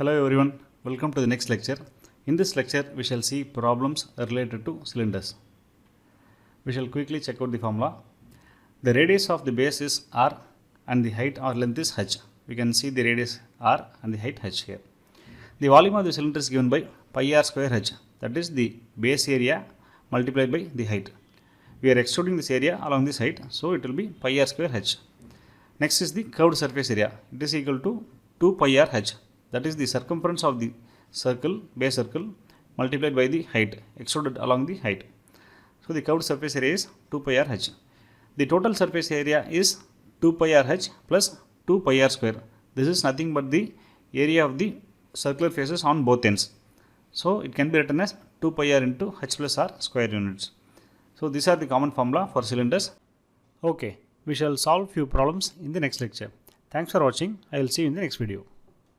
Hello everyone, welcome to the next lecture. In this lecture, we shall see problems related to cylinders. We shall quickly check out the formula. The radius of the base is r and the height or length is h. We can see the radius r and the height h here. The volume of the cylinder is given by pi r square h, that is the base area multiplied by the height. We are extruding this area along this height, so it will be pi r square h. Next is the curved surface area. It is equal to 2 pi r h. That is the circumference of the circle, base circle, multiplied by the height, extruded along the height. So the curved surface area is 2 pi r h. The total surface area is 2 pi r h plus 2 pi r square. This is nothing but the area of the circular faces on both ends. So it can be written as 2 pi r into h plus r square units. So these are the common formula for cylinders. Okay, we shall solve few problems in the next lecture. Thanks for watching. I will see you in the next video.